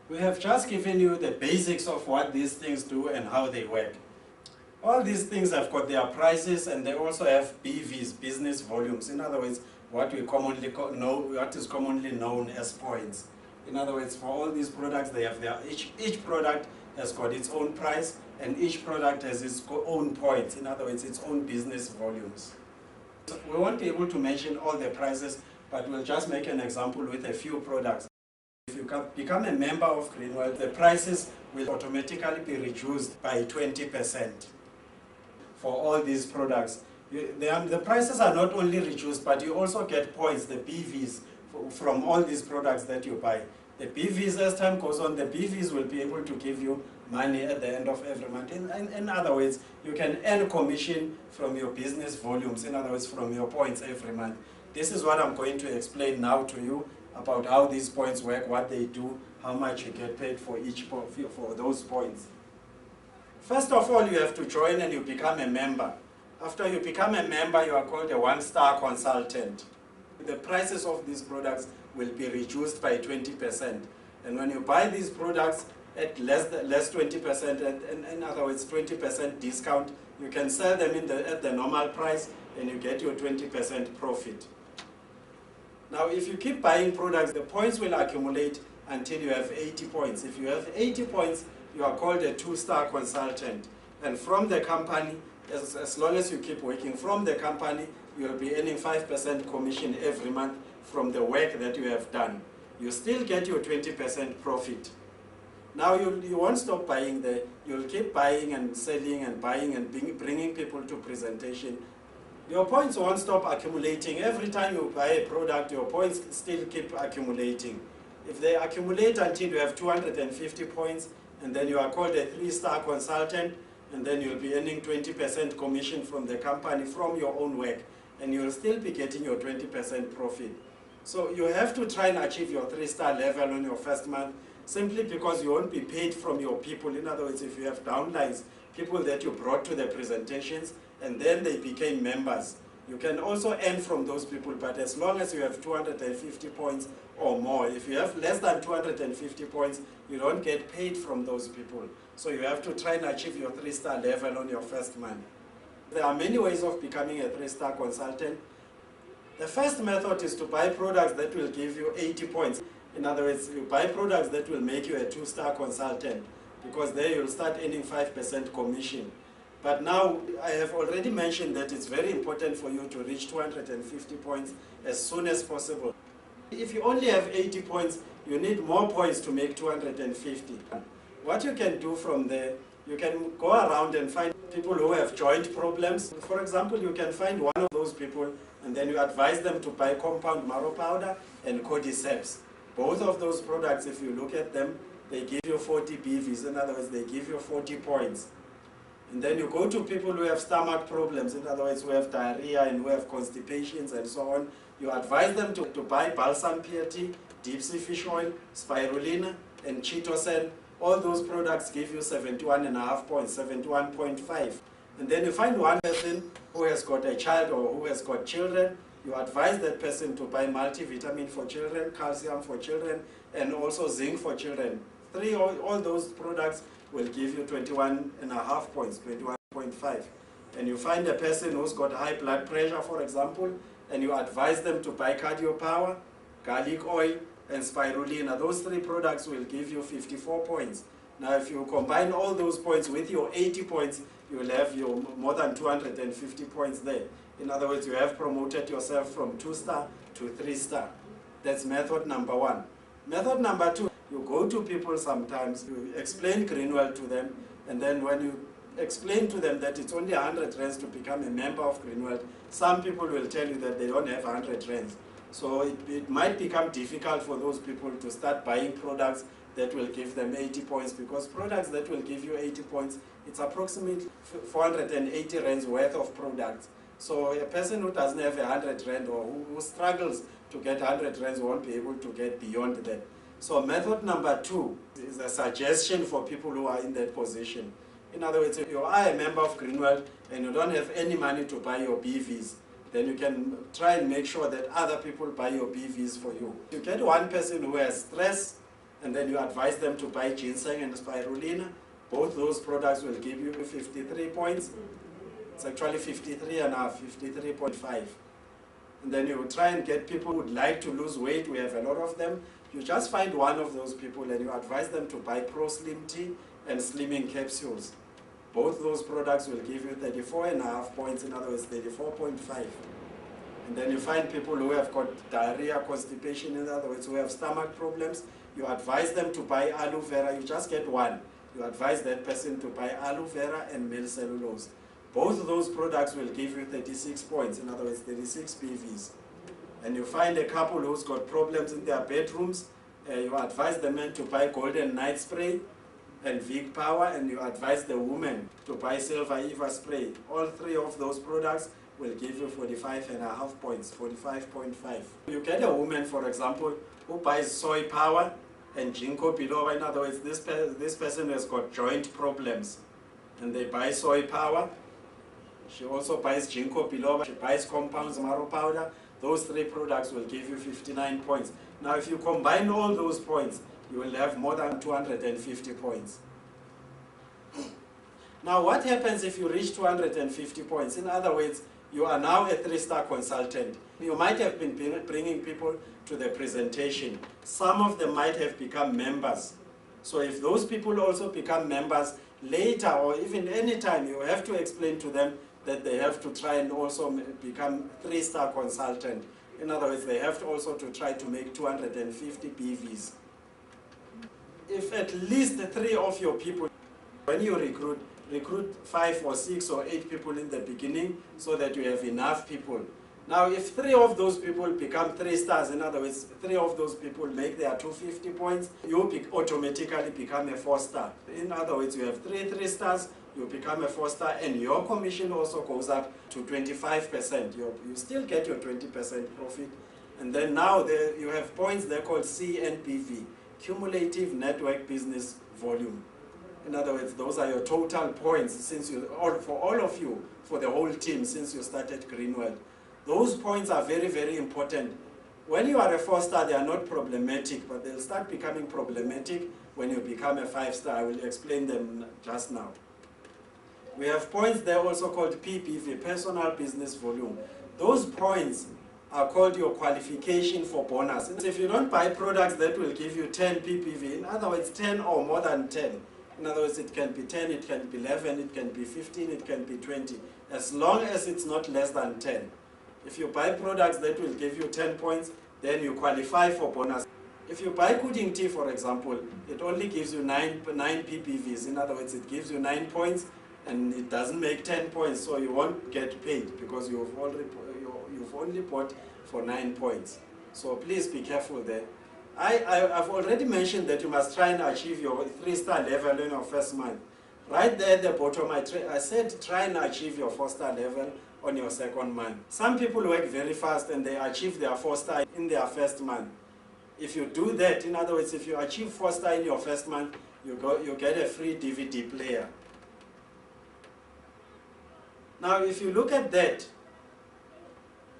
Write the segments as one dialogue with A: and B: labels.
A: We have just given you the basics of what these things do and how they work. All these things have got their prices, and they also have BVs, business volumes. In other words, what is commonly known as points. In other words, for all these products, they have each product has got its own price, and each product has its own points. In other words, its own business volumes. We won't be able to mention all the prices, but we'll just make an example with a few products. If you become a member of Greenwell, the prices will automatically be reduced by 20% for all these products. The prices are not only reduced, but you also get points, the BVs, from all these products that you buy. The BVs, as time goes on, the BVs will be able to give you money at the end of every month. In other words, you can earn commission from your business volumes, in other words, from your points every month. This is what I'm going to explain now to you about how these points work, what they do, how much you get paid for for those points. First of all, you have to join and you become a member. After you become a member, you are called a one-star consultant. The prices of these products will be reduced by 20%. And when you buy these products at less 20%, and in other words, 20% discount, you can sell them at the normal price and you get your 20% profit. Now, if you keep buying products, the points will accumulate until you have 80 points. If you have 80 points, you are called a two-star consultant. And from the company, as long as you keep working from the company, you will be earning 5% commission every month from the work that you have done. You still get your 20% profit. Now you won't stop buying there. You'll keep buying and selling and buying and bringing people to presentation. Your points won't stop accumulating. Every time you buy a product, your points still keep accumulating. If they accumulate until you have 250 points, and then you are called a three-star consultant, and then you'll be earning 20% commission from the company from your own work, and you'll still be getting your 20% profit. So you have to try and achieve your three-star level on your first month, simply because you won't be paid from your people. In other words, if you have downlines, people that you brought to the presentations, and then they became members, you can also earn from those people, but as long as you have 250 points or more. If you have less than 250 points, you don't get paid from those people. So you have to try and achieve your three-star level on your first month. There are many ways of becoming a three-star consultant. The first method is to buy products that will give you 80 points. In other words, you buy products that will make you a two-star consultant, because there you'll start earning 5% commission. But now, I have already mentioned that it's very important for you to reach 250 points as soon as possible. If you only have 80 points, you need more points to make 250. What you can do from there, you can go around and find people who have joint problems. For example, you can find one of those people and then you advise them to buy compound marrow powder and cordyceps. Both of those products, if you look at them, they give you 40 BVs. In other words, they give you 40 points. And then you go to people who have stomach problems, in other words, who have diarrhea and who have constipations and so on. You advise them to buy balsam PRT, deep sea fish oil, spirulina, and chitosan. All those products give you 71.5 points, 71.5. And then you find one person who has got a child or who has got children. You advise that person to buy multivitamin for children, calcium for children, and also zinc for children. All those products will give you 21.5 points, 21.5. And you find a person who's got high blood pressure, for example, and you advise them to buy Cardio Power, garlic oil, and spirulina. Those three products will give you 54 points. Now, if you combine all those points with your 80 points, you will have your more than 250 points there. In other words, you have promoted yourself from 2-star to 3-star. That's method number one. Method number two, you go to people sometimes, you explain Greenwell to them, and then when you explain to them that it's only 100 rands to become a member of Greenwell, some people will tell you that they don't have 100 rands. So it might become difficult for those people to start buying products that will give them 80 points, because products that will give you 80 points, it's approximately 480 rands worth of products. So a person who doesn't have 100 rand or who struggles to get 100 rands won't be able to get beyond that. So method number two is a suggestion for people who are in that position. In other words, if you are a member of Greenwell and you don't have any money to buy your BVs, then you can try and make sure that other people buy your BVs for you. You get one person who has stress, and then you advise them to buy ginseng and spirulina. Both those products will give you 53 points. It's actually 53 and a half, 53.5. And then you try and get people who would like to lose weight. We have a lot of them. You just find one of those people and you advise them to buy Pro Slim Tea and Slimming capsules. Both those products will give you 34.5 points, in other words, 34.5. And then you find people who have got diarrhea, constipation, in other words, who have stomach problems. You advise them to buy aloe vera. You just get one. You advise that person to buy aloe vera and male cellulose. Both of those products will give you 36 points, in other words, 36 PVs. And you find a couple who's got problems in their bedrooms, you advise the men to buy Golden Night Spray and Vic Power, and you advise the woman to buy Silver Eva Spray. All three of those products will give you 45.5 points, 45.5. You get a woman, for example, who buys Soy Power and Ginkgo biloba. In other words, this person has got joint problems, and they buy Soy Power. She also buys Ginkgo biloba. She buys Compounds Marrow Powder. Those three products will give you 59 points. Now, if you combine all those points, you will have more than 250 points. Now, what happens if you reach 250 points? In other words, you are now a 3-star consultant. You might have been bringing people to the presentation. Some of them might have become members. So if those people also become members later or even any time, you have to explain to them that they have to try and also become 3-star consultant. In other words, they have to also to try to make 250 PVs. If at least 3 of your people, when you recruit 5 or 6 or 8 people in the beginning so that you have enough people. Now, if 3 of those people become 3 stars, in other words, 3 of those people make their 250 points, you automatically become a 4-star. In other words, you have 3 stars, you become a 4-star, and your commission also goes up to 25%. You still get your 20% profit. And then now you have points, they're called CNPV, Cumulative Network Business Volume. In other words, those are your total points since for all of you, for the whole team since you started Greenwell. Those points are very, very important. When you are a 4-star, they are not problematic, but they'll start becoming problematic when you become a 5-star. I will explain them just now. We have points there also called PBV, Personal Business Volume. Those points are called your qualification for bonus. If you don't buy products that will give you 10 PPV, in other words, 10 or more than 10, in other words, it can be 10, it can be 11, it can be 15, it can be 20, as long as it's not less than 10. If you buy products that will give you 10 points, then you qualify for bonus. If you buy Kuding tea, for example, it only gives you 9 PPVs. In other words, it gives you 9 points, and it doesn't make 10 points, so you won't get paid because you've only bought for 9 points. So please be careful there. I've already mentioned that you must try and achieve your 3-star level in your first month. Right there at the bottom, I said try and achieve your 4-star level on your second month. Some people work very fast and they achieve their 4-star in their first month. If you do that, in other words, if you achieve 4-star in your first month, you get a free DVD player. Now, if you look at that,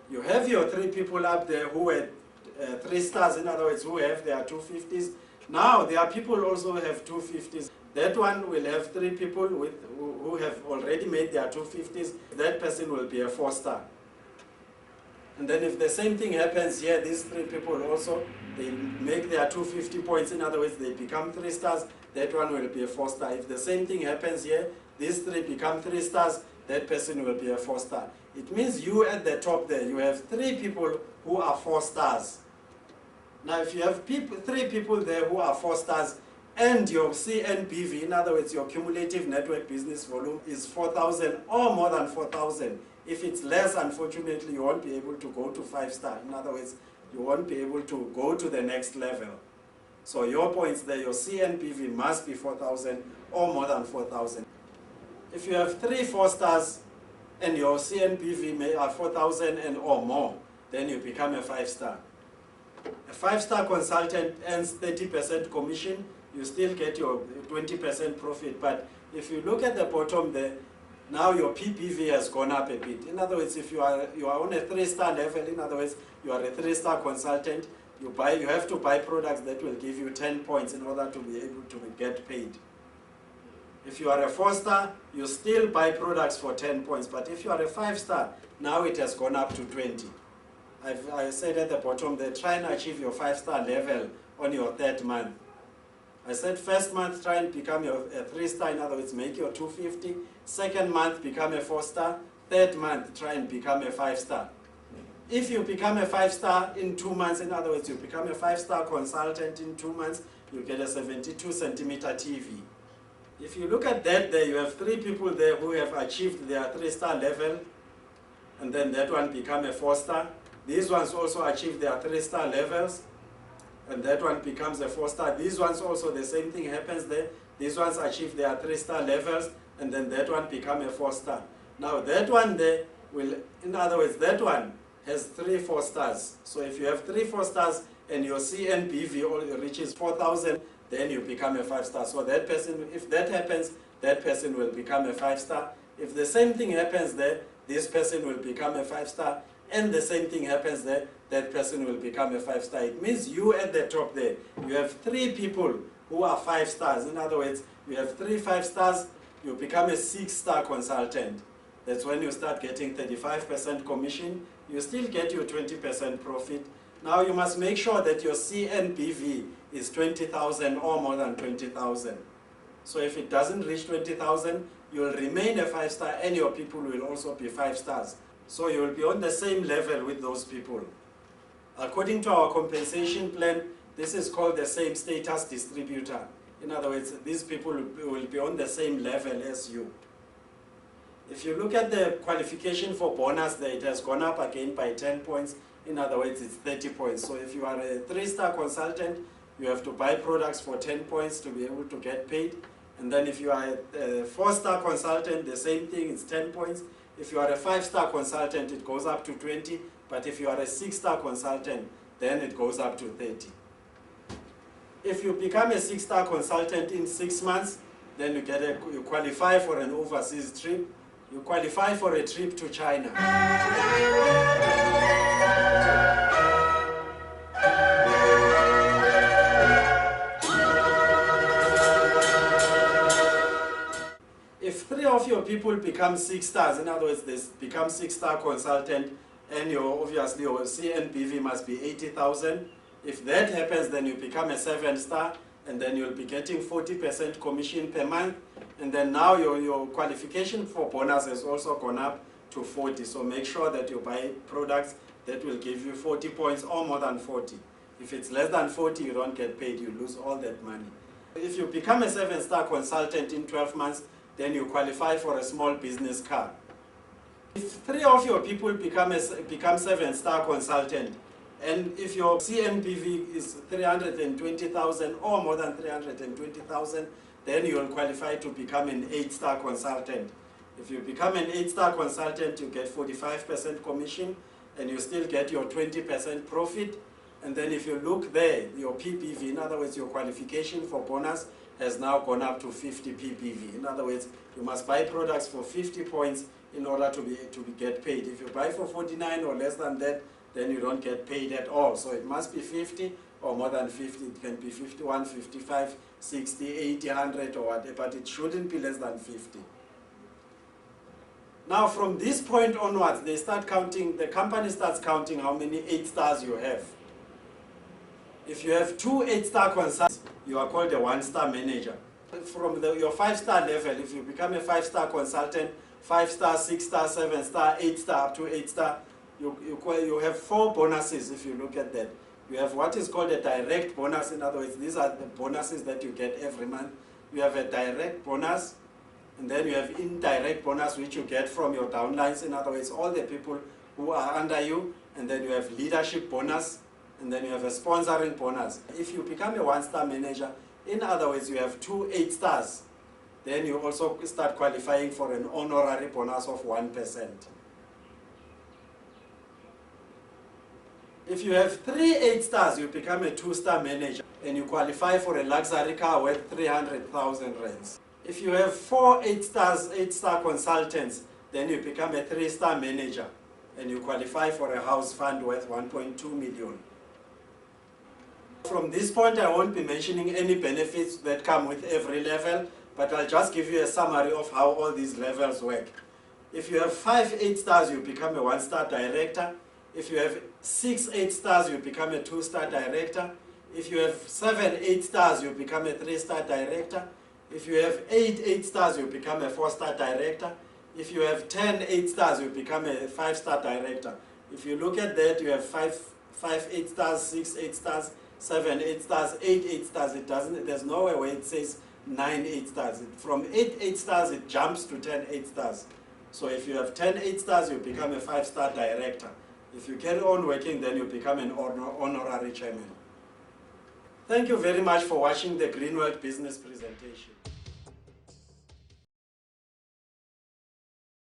A: you have your 3 people up there who had 3 stars, in other words, who have their 250s. Now, there are people also who have 250s. That one will have 3 people who have already made their 250s. That person will be a 4-star. And then if the same thing happens here, these 3 people also, they make their 250 points. In other words, they become 3 stars. That one will be a 4-star. If the same thing happens here, these 3 become 3 stars. That person will be a 4-star. It means you at the top there, you have 3 people who are 4 stars. Now, if you have 3 people there who are 4 stars, and your CNPV, in other words, your cumulative network business volume is 4,000 or more than 4,000. If it's less, unfortunately, you won't be able to go to 5-star. In other words, you won't be able to go to the next level. So your points there, your CNPV must be 4,000 or more than 4,000. If you have 3 4-stars and your CNPV may are 4,000 and or more, then you become a 5-star. A 5-star consultant earns 30% commission. You still get your 20% profit. But if you look at the bottom there, now your PPV has gone up a bit. In other words, if you are on a 3-star level, in other words, you are a 3-star consultant, You have to buy products that will give you 10 points in order to be able to get paid. If you are a 4-star, you still buy products for 10 points. But if you are a 5-star, now it has gone up to 20. I said at the bottom that try and achieve your 5-star level on your 3rd month. I said first month try and become a 3-star, in other words make your 250. 2nd month become a 4-star. 3rd month try and become a 5-star. If you become a 5-star in 2 months, in other words you become a 5-star consultant in 2 months, you get a 72 centimeter TV. If you look at that there, you have 3 people there who have achieved their 3-star level, and then that one become a 4-star. These ones also achieve their 3-star levels, and that one becomes a 4-star. These ones also the same thing happens there. These ones achieve their 3-star levels, and then that one become a 4-star. Now that one there will, in other words, that one has 3 4-stars. So if you have 3 4-stars and your CNBV reaches 4,000, then you become a 5-star. So that person, if that happens, that person will become a 5-star. If the same thing happens there, this person will become a 5-star, and the same thing happens there, that person will become a 5-star. It means you at the top there, you have 3 people who are 5 stars. In other words, you have 3 5-stars, you become a 6-star consultant. That's when you start getting 35% commission. You still get your 20% profit. Now you must make sure that your CNBV is 20,000 or more than 20,000. So if it doesn't reach 20,000, you will remain a 5-star, and your people will also be 5 stars. So you will be on the same level with those people. According to our compensation plan, this is called the same status distributor. In other words, these people will be on the same level as you. If you look at the qualification for bonus there, it has gone up again by 10 points. In other words, it's 30 points. So if you are a 3-star consultant, you have to buy products for 10 points to be able to get paid. And then if you are a 4-star consultant, the same thing, it's 10 points. If you are a 5-star consultant, it goes up to 20. But if you are a 6-star consultant, then it goes up to 30. If you become a 6-star consultant in 6 months, then you qualify for an overseas trip. You qualify for a trip to China. If 3 of your people become 6 stars, in other words, they become 6-star consultant, and obviously your CNBV must be 80,000. If that happens, then you become a 7-star, and then you'll be getting 40% commission per month. And then now your qualification for bonus has also gone up to 40. So make sure that you buy products that will give you 40 points or more than 40. If it's less than 40, you don't get paid, you lose all that money. If you become a 7-star consultant in 12 months, then you qualify for a small business car. If 3 of your people become 7-star consultant, and if your CNBV is 320,000 or more than 320,000, then you will qualify to become an 8-star consultant. If you become an 8-star consultant, you get 45% commission, and you still get your 20% profit. And then if you look there, your PPV, in other words, your qualification for bonus has now gone up to 50 PPV. In other words, you must buy products for 50 points in order to get paid. If you buy for 49 or less than that, then you don't get paid at all. So it must be 50 or more than 50. It can be 51, 55, 60, 80, 100 or whatever, but it shouldn't be less than 50. Now from this point onwards, they start counting, the company starts counting how many 8 stars you have. If you have 2 8-star consultants, you are called a 1-star manager. From your 5-star level, if you become a 5-star consultant, 5-star, 6-star, 7-star, 8-star, up to 8-star, you have 4 bonuses if you look at that. You have what is called a direct bonus. In other words, these are the bonuses that you get every month. You have a direct bonus, and then you have indirect bonus, which you get from your downlines. In other words, all the people who are under you. And then you have leadership bonus, and then you have a sponsoring bonus. If you become a 1-star manager, in other words, you have 2 8-stars, then you also start qualifying for an honorary bonus of 1%. If you have 3 8-stars, you become a 2-star manager, and you qualify for a luxury car worth 300,000 rands. If you have 4 8-star consultants, then you become a 3-star manager, and you qualify for a house fund worth 1.2 million. From this point, I won't be mentioning any benefits that come with every level, but I'll just give you a summary of how all these levels work. If you have 5 8 stars, you become a 1-star director. If you have 6 8 stars, you become a 2-star director. If you have 7 8 stars, you become a 3-star director. If you have 8 8 stars, you become a 4-star director. If you have 10 8 stars, you become a 5-star director. If you look at that, you have 5 8 stars, 6 8 stars, 7 8 stars, 8 8 stars. There's nowhere where it says 9 8 stars. From 8 8 stars, it jumps to 10 8 stars. So if you have 10 8 stars, you become a 5-star director. If you carry on working, then you become an honorary chairman. Thank you very much for watching the Greenworld Business presentation.